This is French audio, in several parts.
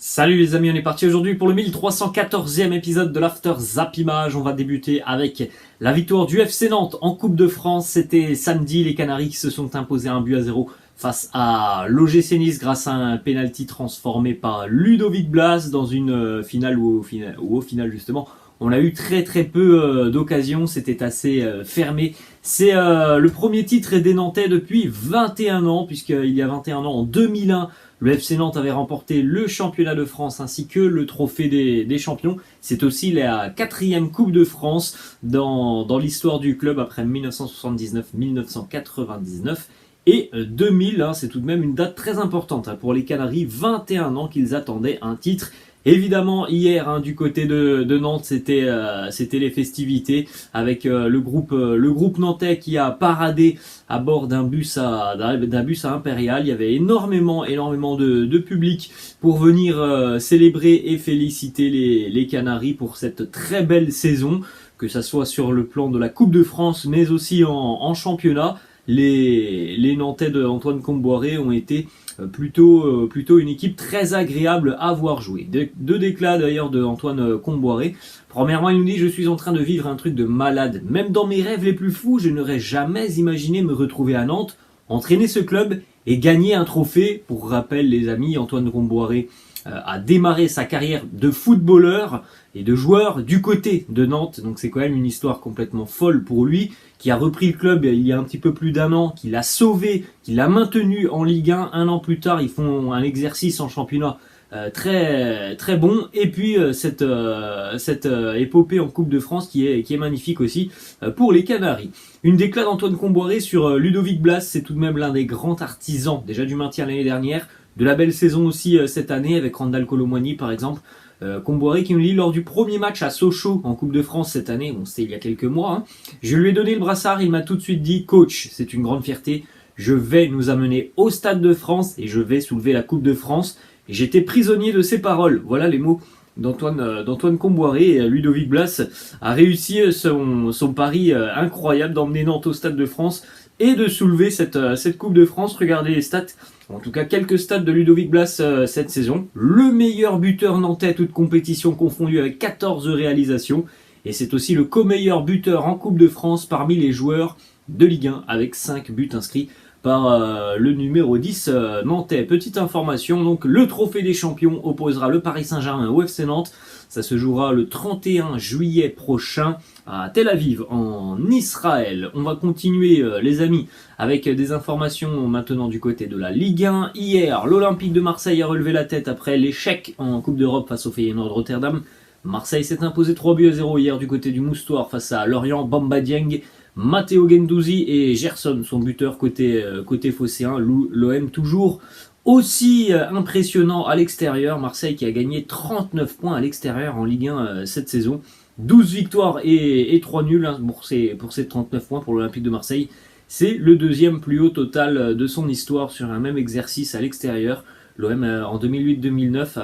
Salut les amis, on est parti aujourd'hui pour le 1314e épisode de l'After Zap Image. On va débuter avec la victoire du FC Nantes en Coupe de France. C'était samedi, les Canaries qui se sont imposés 1-0 face à l'OGC Nice grâce à un penalty transformé par Ludovic Blas dans une finale où au final justement on a eu très peu d'occasions, c'était assez fermé. C'est le premier titre des Nantais depuis 21 ans, puisqu'il y a 21 ans, en 2001, le FC Nantes avait remporté le championnat de France ainsi que le trophée des champions. C'est aussi la 4e Coupe de France dans l'histoire du club après 1979, 1999 et 2000. C'est tout de même une date très importante pour les Canaries, 21 ans qu'ils attendaient un titre. Évidemment, hier, du côté de Nantes, c'était les festivités avec le groupe nantais qui a paradé à bord d'un bus à Impérial. Il y avait énormément de public pour venir célébrer et féliciter les Canaries pour cette très belle saison, que ça soit sur le plan de la Coupe de France, mais aussi en championnat. Les Nantais de Antoine Kombouaré ont été plutôt une équipe très agréable à voir jouer. Deux déclats d'ailleurs de Antoine Kombouaré. Premièrement, il nous dit: je suis en train de vivre un truc de malade. Même dans mes rêves les plus fous, je n'aurais jamais imaginé me retrouver à Nantes, entraîner ce club et gagner un trophée. Pour rappel, les amis, Antoine Kombouaré a démarré sa carrière de footballeur et de joueur du côté de Nantes, donc c'est quand même une histoire complètement folle pour lui, qui a repris le club il y a un petit peu plus d'un an, qui l'a sauvé, qui l'a maintenu en Ligue 1. Un an plus tard, ils font un exercice en championnat très bon, et puis cette épopée en Coupe de France qui est magnifique aussi pour les Canaries. Une déclat d'Antoine Kombouaré sur Ludovic Blas, c'est tout de même l'un des grands artisans déjà du maintien l'année dernière, de la belle saison aussi cette année avec Randal Kolo Muani par exemple. Kombouaré qui nous dit: lors du premier match à Sochaux en Coupe de France cette année, bon, c'était il y a quelques mois, je lui ai donné le brassard, il m'a tout de suite dit: coach, c'est une grande fierté, je vais nous amener au Stade de France et je vais soulever la Coupe de France. Et j'étais prisonnier de ses paroles. Voilà les mots d'Antoine Kombouaré. Et Ludovic Blas a réussi son pari incroyable d'emmener Nantes au Stade de France et de soulever cette Coupe de France. Regardez les stats, en tout cas quelques stats de Ludovic Blas cette saison. Le meilleur buteur nantais, toute compétition confondue, avec 14 réalisations. Et c'est aussi le co-meilleur buteur en Coupe de France parmi les joueurs de Ligue 1 avec 5 buts inscrits par le numéro 10 nantais. Petite information, donc le trophée des champions opposera le Paris Saint-Germain au FC Nantes. Ça se jouera le 31 juillet prochain à Tel Aviv en Israël. On va continuer les amis avec des informations maintenant du côté de la Ligue 1. Hier, l'Olympique de Marseille a relevé la tête après l'échec en Coupe d'Europe face au Feyenoord de Rotterdam. Marseille s'est imposé 3-0 hier du côté du Moustoir face à Lorient. Bamba Dieng, Matteo Guendouzi et Gerson sont buteurs côté phocéen. L'OM toujours aussi impressionnant à l'extérieur. Marseille qui a gagné 39 points à l'extérieur en Ligue 1 cette saison. 12 victoires et 3 nuls pour ces 39 points pour l'Olympique de Marseille. C'est le deuxième plus haut total de son histoire sur un même exercice à l'extérieur. L'OM en 2008-2009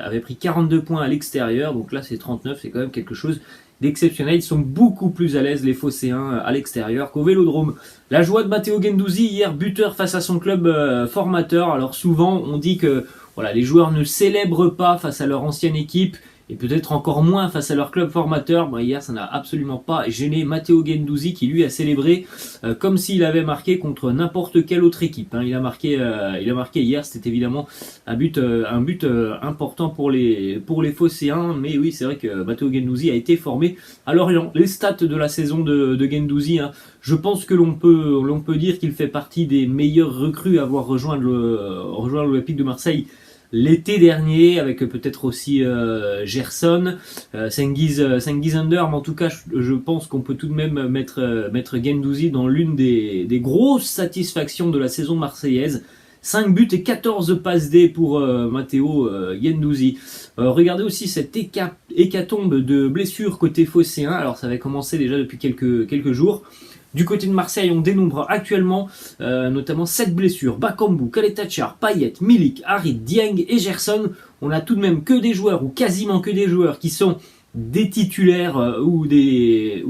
avait pris 42 points à l'extérieur, donc là c'est 39, c'est quand même quelque chose d'exceptionnel. Ils sont beaucoup plus à l'aise les phocéens à l'extérieur qu'au Vélodrome. La joie de Matteo Guendouzi hier, buteur face à son club formateur. Alors souvent on dit que voilà, les joueurs ne célèbrent pas face à leur ancienne équipe et peut-être encore moins face à leur club formateur. Bon, hier ça n'a absolument pas gêné Matteo Guendouzi qui lui a célébré comme s'il avait marqué contre n'importe quelle autre équipe. Il a marqué hier, c'était évidemment un but important pour les phocéens, mais oui c'est vrai que Matteo Guendouzi a été formé à Lorient. Les stats de la saison de Guendouzi, je pense que l'on peut dire qu'il fait partie des meilleurs recrues à avoir rejoint l'Olympique de Marseille l'été dernier, avec peut-être aussi Gerson, Cengiz Under, mais en tout cas je pense qu'on peut tout de même mettre Guendouzi dans l'une des grosses satisfactions de la saison marseillaise. 5 buts et 14 passes D pour Matteo Guendouzi. Regardez aussi cette hécatombe de blessures côté phocéen. Alors ça avait commencé déjà depuis quelques jours. Du côté de Marseille, on dénombre actuellement notamment 7 blessures. Bakambu, Kaletachar, Payet, Milik, Harit, Dieng et Gerson. On a tout de même que des joueurs, ou quasiment que des joueurs, qui sont des titulaires ou des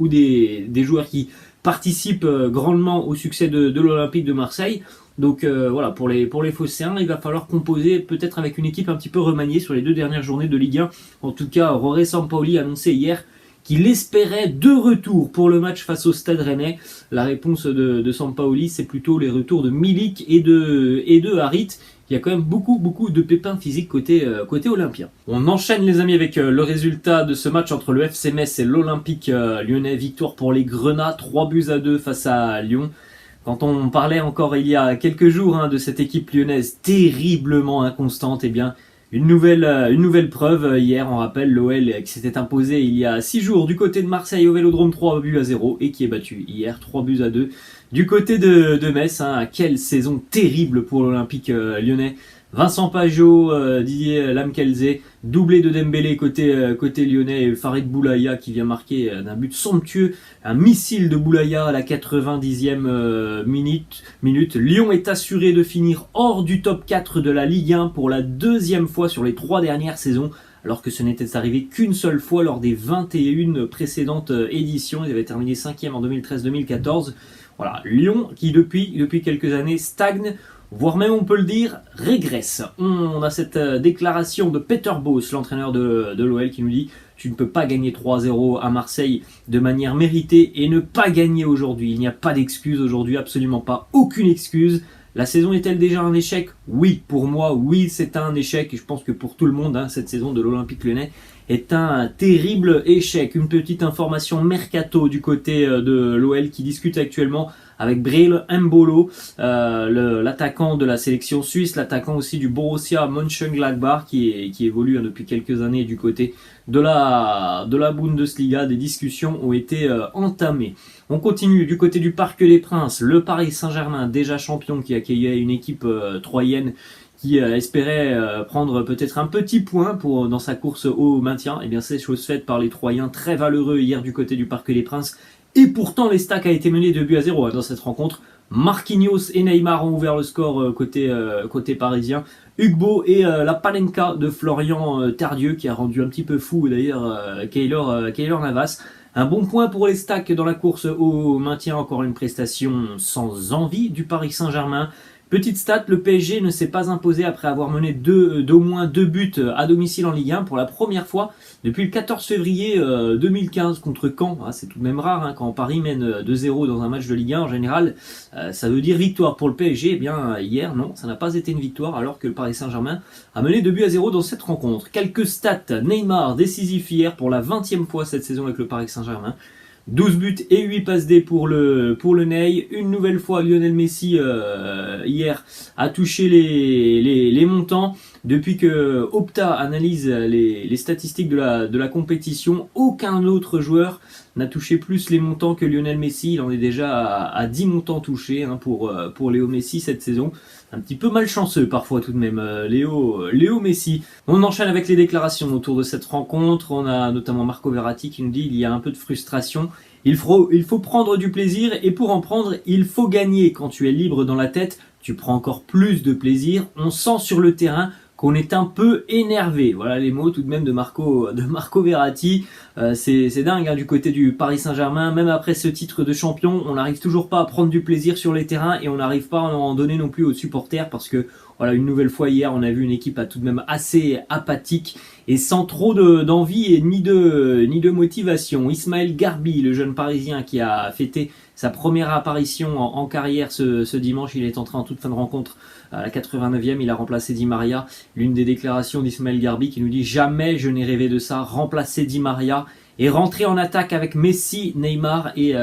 joueurs qui participent grandement au succès de l'Olympique de Marseille. Donc voilà, pour les Phocéens, il va falloir composer peut-être avec une équipe un petit peu remaniée sur les 2 dernières journées de Ligue 1. En tout cas, Roré Sampaoli a annoncé hier qu'il espérait 2 retours pour le match face au Stade Rennais. La réponse de Sampaoli, c'est plutôt les retours de Milik et de Harit. Il y a quand même beaucoup de pépins physiques côté olympien. On enchaîne les amis avec le résultat de ce match entre le FC Metz et l'Olympique lyonnais. Victoire pour les Grenats, 3-2 face à Lyon. Quand on parlait encore il y a quelques jours de cette équipe lyonnaise terriblement inconstante, eh bien une nouvelle preuve hier. On rappelle l'OL qui s'était imposé il y a 6 jours du côté de Marseille au Vélodrome 3-0 et qui est battu hier 3-2 du côté de Metz. Quelle saison terrible pour l'Olympique lyonnais. Vincent Pajot, Didier Lamkelze, doublé de Dembélé côté lyonnais, et Farid Boulaya qui vient marquer d'un but somptueux, un missile de Boulaya à la 90e minute. Lyon est assuré de finir hors du top 4 de la Ligue 1 pour la 2e fois sur les 3 dernières saisons, alors que ce n'était arrivé qu'une seule fois lors des 21 précédentes éditions. Ils avaient terminé 5e en 2013-2014. Voilà, Lyon qui depuis quelques années stagne, voire même on peut le dire, régresse. On a cette déclaration de Peter Bosz, l'entraîneur de l'OL, qui nous dit « Tu ne peux pas gagner 3-0 à Marseille de manière méritée et ne pas gagner aujourd'hui. Il n'y a pas d'excuse aujourd'hui, absolument pas, aucune excuse. La saison est-elle déjà un échec ? Oui, pour moi, oui, c'est un échec. Et je pense que pour tout le monde, cette saison de l'Olympique Lyonnais est un terrible échec. Une petite information mercato du côté de l'OL qui discute actuellement avec Breel Mbolo, l'attaquant de la sélection suisse, l'attaquant aussi du Borussia Mönchengladbach qui évolue depuis quelques années du côté de la Bundesliga. Des discussions ont été entamées. On continue du côté du Parc des Princes, le Paris Saint-Germain, déjà champion, qui accueillait une équipe troyenne qui espérait prendre peut-être un petit point dans sa course au maintien. Et bien c'est chose faite par les Troyens, très valeureux hier du côté du Parc des Princes. Et pourtant, l'Estac a été mené 2-0 dans cette rencontre. Marquinhos et Neymar ont ouvert le score côté parisien. Ugbo et la Panenka de Florian Tardieu, qui a rendu un petit peu fou d'ailleurs Keylor Navas. Un bon point pour l'Estac dans la course au maintien. Encore une prestation sans envie du Paris Saint-Germain. Petite stat, le PSG ne s'est pas imposé après avoir mené d'au moins 2 buts à domicile en Ligue 1 pour la première fois depuis le 14 février 2015 contre Caen. C'est tout de même rare quand Paris mène 2-0 dans un match de Ligue 1 en général. Ça veut dire victoire pour le PSG. Eh bien hier, non, ça n'a pas été une victoire alors que le Paris Saint-Germain a mené 2-0 dans cette rencontre. Quelques stats, Neymar décisif hier pour la 20e fois cette saison avec le Paris Saint-Germain. 12 buts et 8 passes D pour le Ney. Une nouvelle fois, Lionel Messi hier a touché les montants. Depuis que Opta analyse les statistiques de la compétition, aucun autre joueur n'a touché plus les montants que Lionel Messi. Il en est déjà à 10 montants touchés pour Léo Messi cette saison. Un petit peu malchanceux parfois tout de même, Léo Messi. On enchaîne avec les déclarations autour de cette rencontre. On a notamment Marco Verratti qui nous dit il y a un peu de frustration. Il faut prendre du plaisir et pour en prendre, il faut gagner. Quand tu es libre dans la tête, tu prends encore plus de plaisir. On sent sur le terrain qu'on est un peu énervé. Voilà les mots tout de même de Marco Verratti. C'est dingue du côté du Paris Saint-Germain. Même après ce titre de champion, on n'arrive toujours pas à prendre du plaisir sur les terrains et on n'arrive pas à en donner non plus aux supporters parce que voilà, une nouvelle fois hier, on a vu une équipe tout de même assez apathique et sans trop d'envie et ni de motivation. Ismaël Garbi, le jeune Parisien qui a fêté sa première apparition en carrière ce dimanche, il est entré en toute fin de rencontre à la 89e, il a remplacé Di Maria. L'une des déclarations d'Ismaël Garbi qui nous dit « Jamais je n'ai rêvé de ça, remplacer Di Maria ». Et rentrer en attaque avec Messi, Neymar et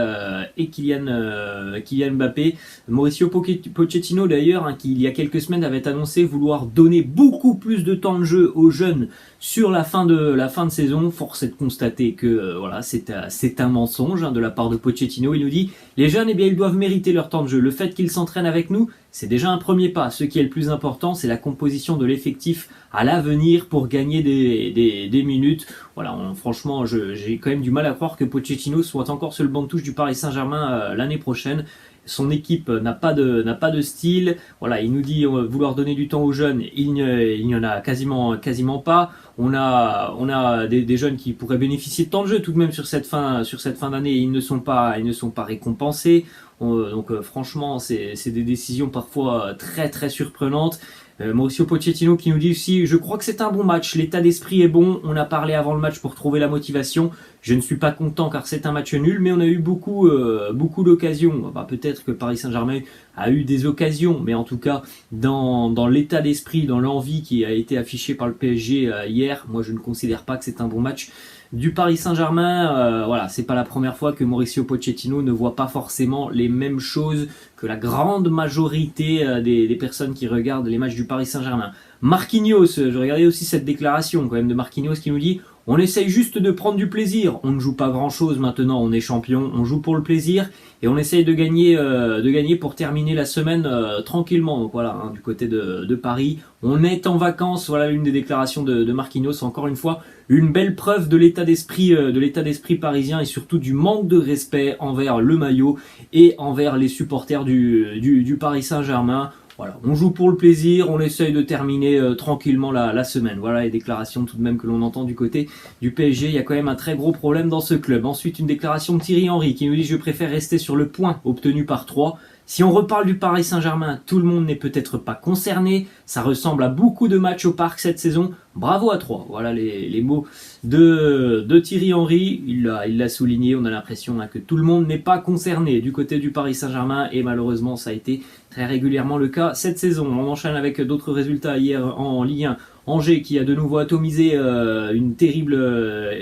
Kylian Mbappé. Mauricio Pochettino d'ailleurs, qui il y a quelques semaines avait annoncé vouloir donner beaucoup plus de temps de jeu aux jeunes sur la fin de saison. Force est de constater que voilà, c'est un mensonge de la part de Pochettino. Il nous dit les jeunes, eh bien, ils doivent mériter leur temps de jeu. Le fait qu'ils s'entraînent avec nous, c'est déjà un premier pas. Ce qui est le plus important, c'est la composition de l'effectif à l'avenir pour gagner des minutes. Voilà, franchement, j'ai quand même du mal à croire que Pochettino soit encore sur le banc de touche du Paris Saint-Germain l'année prochaine. Son équipe n'a pas de style. Voilà, il nous dit vouloir donner du temps aux jeunes. Il n'y en a quasiment pas. On a des jeunes qui pourraient bénéficier de temps de jeu tout de même sur cette fin d'année. Ils ne sont pas récompensés. Donc franchement, c'est des décisions parfois très très surprenantes. Mauricio Pochettino qui nous dit aussi, je crois que c'est un bon match, l'état d'esprit est bon, on a parlé avant le match pour trouver la motivation, je ne suis pas content car c'est un match nul, mais on a eu beaucoup d'occasions. Peut-être que Paris Saint-Germain a eu des occasions, mais en tout cas dans l'état d'esprit, dans l'envie qui a été affichée par le PSG hier, moi je ne considère pas que c'est un bon match du Paris Saint-Germain. Voilà, c'est pas la première fois que Mauricio Pochettino ne voit pas forcément les mêmes choses que la grande majorité des personnes qui regardent les matchs du Paris Saint-Germain. Marquinhos, je regardais aussi cette déclaration quand même de Marquinhos qui nous dit on essaye juste de prendre du plaisir, on ne joue pas grand chose maintenant, on est champion, on joue pour le plaisir et on essaye de gagner pour terminer la semaine tranquillement. Donc voilà, du côté de Paris, on est en vacances. Voilà l'une des déclarations de Marquinhos, encore une fois, une belle preuve de l'état d'esprit parisien et surtout du manque de respect envers le maillot et envers les supporters du Paris Saint-Germain. Voilà, on joue pour le plaisir, on essaye de terminer tranquillement la semaine. Voilà les déclarations tout de même que l'on entend du côté du PSG. Il y a quand même un très gros problème dans ce club. Ensuite, une déclaration de Thierry Henry qui nous dit « Je préfère rester sur le point obtenu par 3 ». Si on reparle du Paris Saint-Germain, tout le monde n'est peut-être pas concerné. Ça ressemble à beaucoup de matchs au parc cette saison. Bravo à 3. Voilà les mots de Thierry Henry. Il l'a souligné. On a l'impression que tout le monde n'est pas concerné du côté du Paris Saint-Germain. Et malheureusement, ça a été très régulièrement le cas cette saison. On enchaîne avec d'autres résultats hier en Ligue 1. Angers qui a de nouveau atomisé une terrible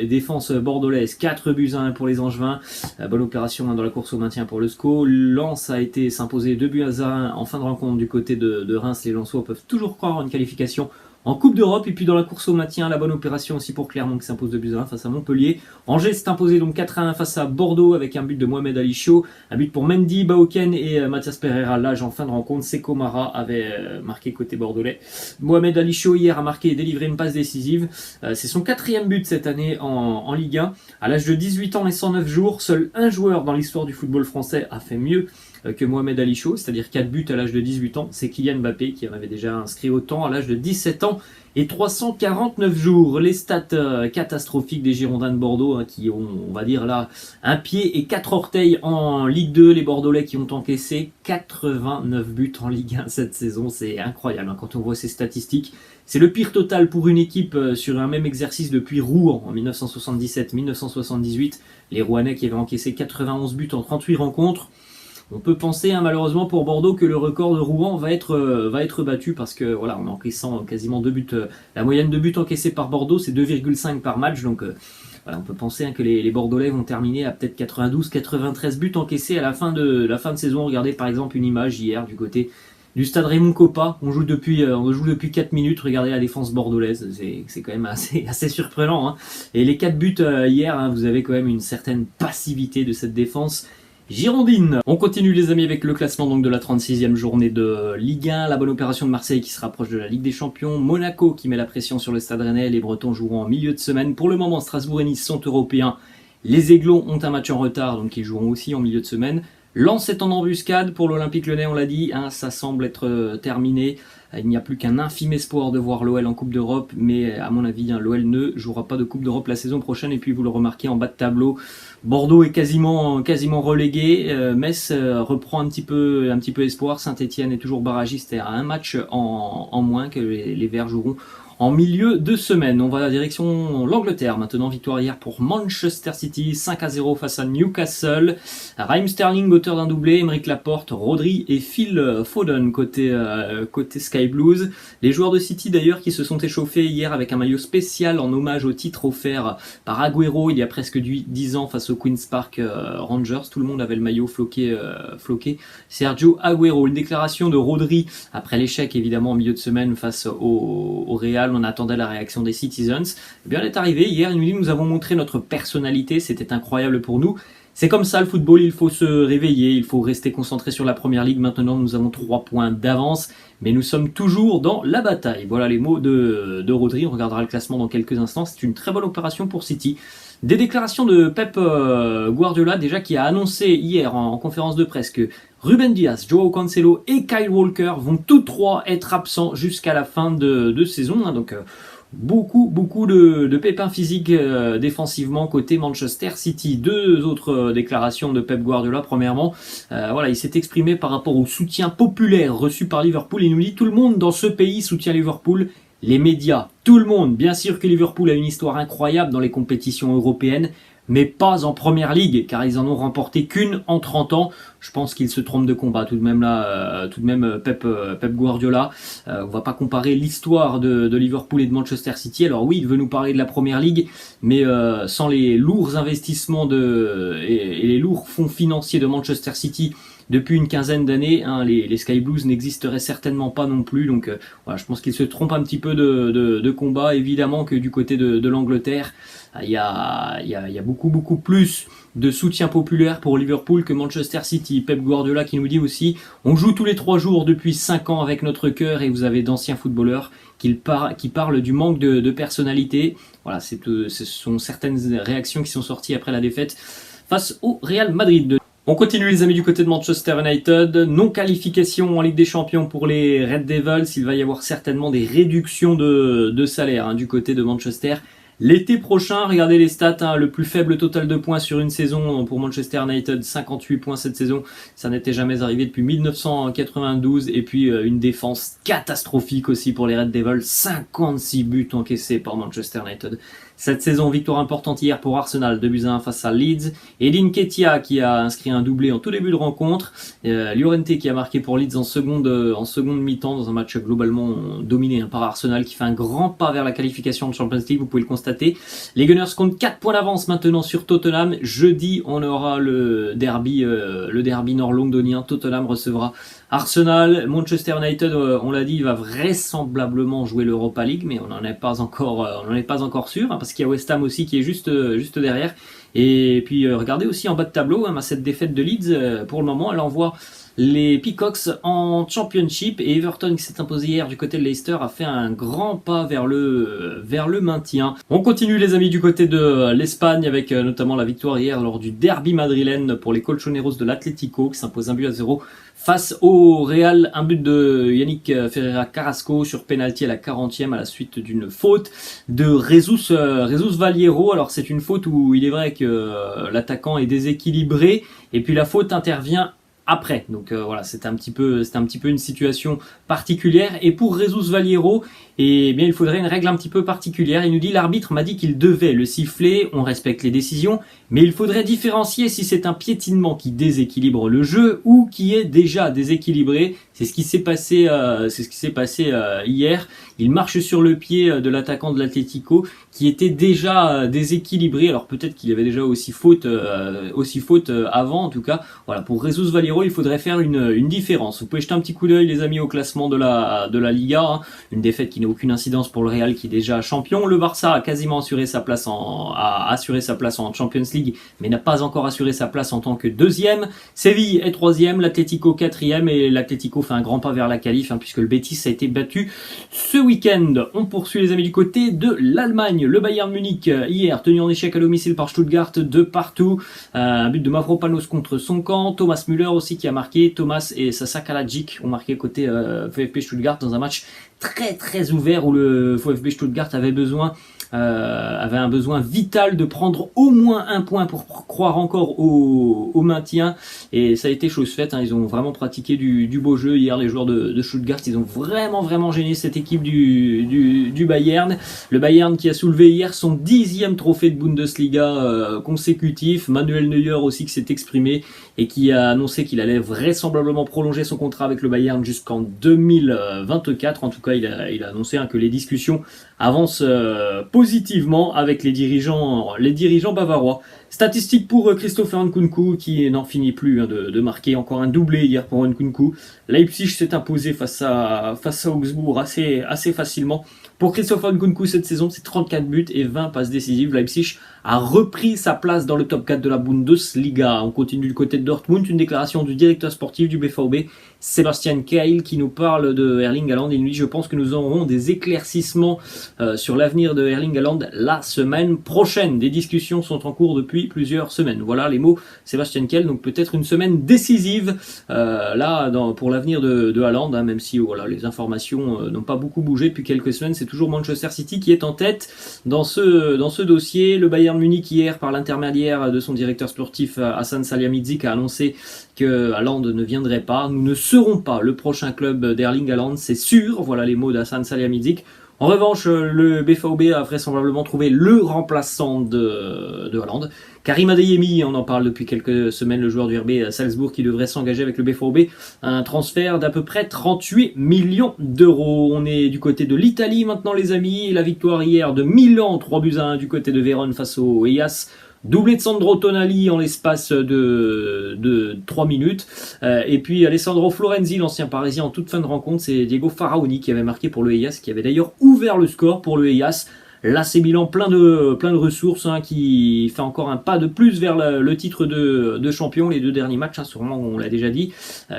défense bordelaise, 4-1 pour les Angevins. Bonne opération dans la course au maintien pour le SCO. Lens a été s'imposer 2-1 en fin de rencontre du côté de Reims. Les Lensois peuvent toujours croire en une qualification en Coupe d'Europe. Et puis dans la course au maintien, la bonne opération aussi pour Clermont qui s'impose 2-1 face à Montpellier. Angers s'est imposé donc 4-1 face à Bordeaux avec un but de Mohamed Ali Chaud, un but pour Mendy, Baoken et Mathias Pereira. L'âge en fin de rencontre, Seko Mara avait marqué côté bordelais. Mohamed Ali Chaud hier a marqué et délivré une passe décisive. C'est son 4e but cette année en Ligue 1. À l'âge de 18 ans et 109 jours, seul un joueur dans l'histoire du football français a fait mieux que Mohamed Ali Chaud, c'est-à-dire 4 buts à l'âge de 18 ans. C'est Kylian Mbappé qui en avait déjà inscrit autant à l'âge de 17 ans et 349 jours. Les stats catastrophiques des Girondins de Bordeaux qui ont, on va dire là, un pied et 4 orteils en Ligue 2. Les Bordelais qui ont encaissé 89 buts en Ligue 1 cette saison. C'est incroyable quand on voit ces statistiques. C'est le pire total pour une équipe sur un même exercice depuis Rouen en 1977-1978. Les Rouennais qui avaient encaissé 91 buts en 38 rencontres. On peut penser malheureusement pour Bordeaux que le record de Rouen va être battu parce que voilà, en encaissant quasiment 2 buts, la moyenne de buts encaissés par Bordeaux c'est 2,5 par match, donc voilà, on peut penser que les Bordelais vont terminer à peut-être 92-93 buts encaissés à la fin de saison. Regardez par exemple une image hier du côté du stade Raymond Kopa, on joue depuis 4 minutes, regardez la défense bordelaise, c'est quand même assez surprenant, hein. Et les 4 buts hier, vous avez quand même une certaine passivité de cette défense girondine. On continue les amis avec le classement donc de la 36e journée de Ligue 1, la bonne opération de Marseille qui se rapproche de la Ligue des Champions, Monaco qui met la pression sur le Stade Rennais, les Bretons joueront en milieu de semaine. Pour le moment, Strasbourg et Nice sont européens, les Aiglons ont un match en retard donc ils joueront aussi en milieu de semaine. Lens est en embuscade pour l'Olympique Lyonnais, on l'a dit, ça semble être terminé. Il n'y a plus qu'un infime espoir de voir l'OL en Coupe d'Europe, mais à mon avis, l'OL ne jouera pas de Coupe d'Europe la saison prochaine. Et puis vous le remarquez en bas de tableau, Bordeaux est quasiment relégué. Metz reprend un petit peu espoir. Saint-Etienne est toujours barragiste et a un match en moins que les Verts joueront en milieu de semaine. On va à la direction l'Angleterre maintenant. Victoire hier pour Manchester City, 5-0 face à Newcastle. Raheem Sterling, auteur d'un doublé, Aymeric Laporte, Rodri et Phil Foden côté Sky Blues. Les joueurs de City d'ailleurs qui se sont échauffés hier avec un maillot spécial en hommage au titre offert par Agüero il y a presque 10 ans face au Queen's Park Rangers. Tout le monde avait le maillot floqué. Sergio Agüero. Une déclaration de Rodri après l'échec évidemment en milieu de semaine face au Real. On attendait la réaction des Citizens. Eh bien, elle est arrivée hier. Il nous dit nous avons montré notre personnalité. C'était incroyable pour nous. C'est comme ça le football, il faut se réveiller, il faut rester concentré sur la première ligue. Maintenant, nous avons 3 points d'avance, mais nous sommes toujours dans la bataille. Voilà les mots de Rodri. On regardera le classement dans quelques instants. C'est une très bonne opération pour City. Des déclarations de Pep Guardiola, déjà, qui a annoncé hier en conférence de presse que Ruben Dias, Joao Cancelo et Kyle Walker vont tous 3 être absents jusqu'à la fin de saison. Donc beaucoup de pépins physiques défensivement côté Manchester City. 2 autres déclarations de Pep Guardiola. Premièrement, voilà, il s'est exprimé par rapport au soutien populaire reçu par Liverpool. Il nous dit: tout le monde dans ce pays soutient Liverpool. Les médias, tout le monde. Bien sûr que Liverpool a une histoire incroyable dans les compétitions européennes, mais pas en première ligue, car ils en ont remporté qu'une en 30 ans. Je pense qu'il se trompe de combat tout de même là, Pep Guardiola. On va pas comparer l'histoire de Liverpool et de Manchester City. Alors oui, il veut nous parler de la première ligue, mais sans les lourds investissements et les lourds fonds financiers de Manchester City depuis une quinzaine d'années, les Sky Blues n'existeraient certainement pas non plus. Donc voilà, je pense qu'il se trompe un petit peu de combat. Évidemment que du côté de l'Angleterre, il y a beaucoup plus de soutien populaire pour Liverpool que Manchester City. Pep Guardiola qui nous dit aussi: on joue tous les 3 jours depuis 5 ans avec notre cœur, et vous avez d'anciens footballeurs qui parlent du manque de personnalité. Voilà, ce sont certaines réactions qui sont sorties après la défaite face au Real Madrid. On continue les amis du côté de Manchester United. Non qualification en Ligue des Champions pour les Red Devils. Il va y avoir certainement des réductions de salaire du côté de Manchester. L'été prochain, regardez les stats, le plus faible total de points sur une saison pour Manchester United, 58 points cette saison. Ça n'était jamais arrivé depuis 1992. Et puis une défense catastrophique aussi pour les Red Devils. 56 buts encaissés par Manchester United. Cette saison, victoire importante hier pour Arsenal, 2-1 face à Leeds. Edin Nketiah qui a inscrit un doublé en tout début de rencontre. Llorente qui a marqué pour Leeds en seconde mi-temps dans un match globalement dominé par Arsenal, qui fait un grand pas vers la qualification de Champions League, vous pouvez le constater. Les Gunners comptent 4 points d'avance maintenant sur Tottenham. Jeudi, on aura le derby nord-londonien. Tottenham recevra Arsenal. Manchester United, on l'a dit, va vraisemblablement jouer l'Europa League, mais on n'en est pas encore sûr, parce qu'il y a West Ham aussi qui est juste derrière. Et puis regardez aussi en bas de tableau, cette défaite de Leeds, pour le moment, elle envoie les Peacocks en Championship, et Everton qui s'est imposé hier du côté de Leicester a fait un grand pas vers le maintien. On continue les amis du côté de l'Espagne avec notamment la victoire hier lors du derby madrilène pour les Colchoneros de l'Atlético qui s'impose 1-0 face au Real. Un but de Yannick Ferreira Carrasco sur penalty à la 40e à la suite d'une faute de Jesus Valiero. Alors c'est une faute où il est vrai que l'attaquant est déséquilibré, et puis la faute intervient après. Donc voilà, c'était un petit peu une situation particulière. Et pour Jesus Valiero, eh bien il faudrait une règle un petit peu particulière. Il nous dit: l'arbitre m'a dit qu'il devait le siffler, on respecte les décisions, mais il faudrait différencier si c'est un piétinement qui déséquilibre le jeu ou qui est déjà déséquilibré. C'est ce qui s'est passé hier. Il marche sur le pied de l'attaquant de l'Atlético qui était déjà déséquilibré. Alors peut-être qu'il avait déjà aussi faute avant. En tout cas, voilà, pour Jesus Valiero, il faudrait faire une différence. Vous pouvez jeter un petit coup d'œil les amis au classement de la Liga. Une défaite qui n'a aucune incidence pour le Real qui est déjà champion. Le Barça a quasiment assuré sa place en Champions League, mais n'a pas encore assuré sa place en tant que deuxième. Séville est troisième, l'Atlético quatrième, et l'Atlético fait un grand pas vers la qualif, puisque le Betis a été battu ce week-end. On poursuit les amis du côté de l'Allemagne. Le Bayern Munich hier tenu en échec à domicile par Stuttgart de partout. Un but de Mavropanos contre son camp. Thomas Müller aussi qui a marqué. Thomas et Sasa Kalajic ont marqué côté VfB Stuttgart dans un match très très ouvert où le VfB Stuttgart avait un besoin vital de prendre au moins un point pour croire encore au maintien, et ça a été chose faite. Ils ont vraiment pratiqué du beau jeu hier, les joueurs de Stuttgart. Ils ont vraiment gêné cette équipe du Bayern. Le Bayern qui a soulevé hier son 10e trophée de Bundesliga consécutif. Manuel Neuer aussi qui s'est exprimé et qui a annoncé qu'il allait vraisemblablement prolonger son contrat avec le Bayern jusqu'en 2024. En tout cas, il a annoncé que les discussions avancent positivement avec les dirigeants bavarois. Statistique pour Christopher Nkunku qui n'en finit plus de marquer. Encore un doublé hier pour Nkunku. Leipzig s'est imposé face à Augsbourg assez facilement Pour Christopher Nkunku cette saison, c'est 34 buts et 20 passes décisives. Leipzig a repris sa place dans le top 4 de la Bundesliga. On continue du côté de Dortmund, une déclaration du directeur sportif du BVB, Sebastian Kehl, qui nous parle de Erling Haaland. Il nous dit: je pense que nous aurons des éclaircissements sur l'avenir de Erling Haaland la semaine prochaine. Des discussions sont en cours depuis plusieurs semaines. Voilà les mots Sebastian Kehl, donc peut-être une semaine décisive pour l'avenir de Haaland, même si voilà, les informations n'ont pas beaucoup bougé depuis quelques semaines. C'est toujours Manchester City qui est en tête dans ce dossier. Le Bayern Munich hier, par l'intermédiaire de son directeur sportif Hassan Salihamidzic, a annoncé que Haaland ne viendrait pas. Nous ne serons pas le prochain club d'Erling Haaland, c'est sûr. Voilà les mots d'Hassan Salihamidzic. En revanche, le BVB a vraisemblablement trouvé le remplaçant de Haaland. Karim Adeyemi, on en parle depuis quelques semaines, le joueur du RB Salzbourg qui devrait s'engager avec le BVB. Un transfert d'à peu près 38 millions d'euros. On est du côté de l'Italie maintenant les amis. La victoire hier de Milan, 3-1 du côté de Vérone face au Hellas. Doublé de Sandro Tonali en l'espace de 3 minutes. Et puis Alessandro Florenzi, l'ancien parisien en toute fin de rencontre, c'est Diego Faraoni qui avait marqué pour le Hellas, qui avait d'ailleurs ouvert le score pour le Hellas. Là, c'est Milan plein de ressources, qui fait encore un pas de plus vers le titre de champion. Les 2 derniers matchs, sûrement, on l'a déjà dit,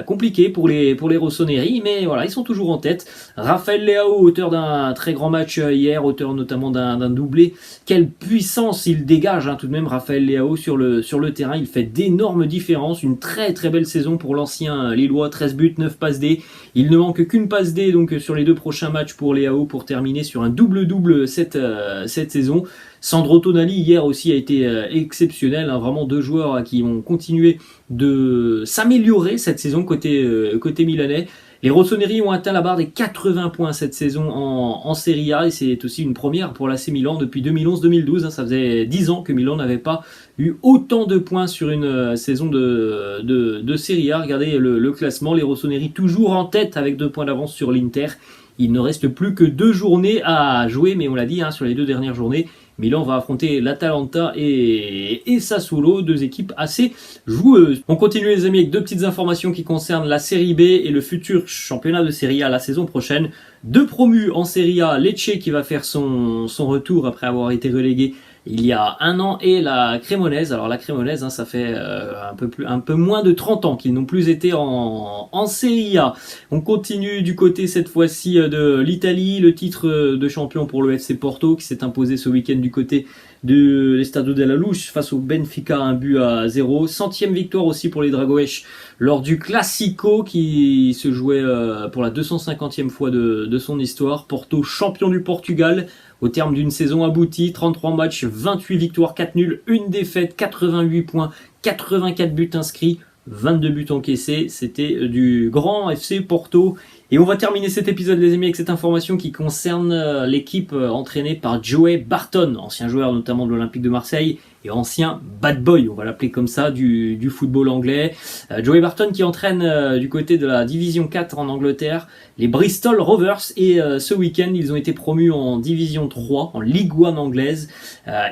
compliqué pour les Rossoneri, mais voilà, ils sont toujours en tête. Raphaël Leao, auteur d'un très grand match hier, auteur notamment d'un doublé. Quelle puissance il dégage, tout de même, Raphaël Leao sur le terrain. Il fait d'énormes différences. Une très très belle saison pour l'ancien Lillois. 13 buts, 9 passes D. Il ne manque qu'une passe D donc sur les 2 prochains matchs pour Leao pour terminer sur un double-double cette saison. Sandro Tonali hier aussi a été exceptionnel, vraiment 2 joueurs qui ont continué de s'améliorer cette saison côté milanais. Les Rossoneri ont atteint la barre des 80 points cette saison en Serie A et c'est aussi une première pour l'AC Milan depuis 2011-2012. Ça faisait 10 ans que Milan n'avait pas eu autant de points sur une saison de Serie A. Regardez le classement, les Rossoneri toujours en tête avec 2 points d'avance sur l'Inter. Il ne reste plus que 2 journées à jouer, mais on l'a dit, sur les 2 dernières journées, Milan va affronter l'Atalanta et Sassuolo, 2 équipes assez joueuses. On continue les amis avec 2 petites informations qui concernent la Série B et le futur championnat de Serie A la saison prochaine. 2 promus en Serie A, Lecce qui va faire son retour après avoir été relégué il y a 1 an et la Cremonese. Alors la Cremonese, ça fait un peu moins de 30 ans qu'ils n'ont plus été en Serie A. On continue du côté cette fois-ci de l'Italie, le titre de champion pour le FC Porto qui s'est imposé ce week-end du côté de l'Estadio della Luz face au Benfica, 1-0. 100e victoire aussi pour les Dragões lors du Classico qui se jouait pour la 250e fois de son histoire. Porto champion du Portugal au terme d'une saison aboutie, 33 matchs, 28 victoires, 4 nuls, 1 défaite, 88 points, 84 buts inscrits, 22 buts encaissés. C'était du grand FC Porto. Et on va terminer cet épisode les amis avec cette information qui concerne l'équipe entraînée par Joey Barton, ancien joueur notamment de l'Olympique de Marseille et ancien bad boy, on va l'appeler comme ça, du football anglais. Joey Barton qui entraîne du côté de la Division 4 en Angleterre, les Bristol Rovers, et ce week-end ils ont été promus en Division 3, en League 1 anglaise.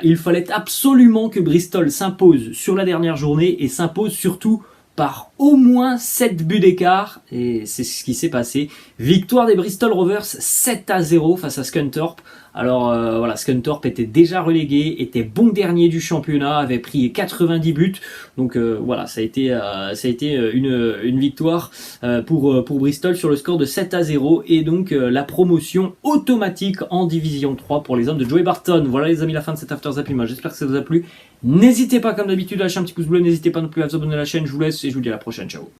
Il fallait absolument que Bristol s'impose sur la dernière journée et s'impose surtout par au moins 7 buts d'écart, et c'est ce qui s'est passé. Victoire des Bristol Rovers 7-0 face à Scunthorpe. Alors voilà, Scunthorpe était déjà relégué, était bon dernier du championnat, avait pris 90 buts. Donc voilà, ça a été une victoire pour Bristol sur le score de 7-0 et donc la promotion automatique en Division 3 pour les hommes de Joey Barton. Voilà les amis, la fin de cet After Zappima. J'espère que ça vous a plu. N'hésitez pas comme d'habitude à lâcher un petit pouce bleu, n'hésitez pas non plus à vous abonner à la chaîne. Je vous laisse et je vous dis à la prochaine. Ciao.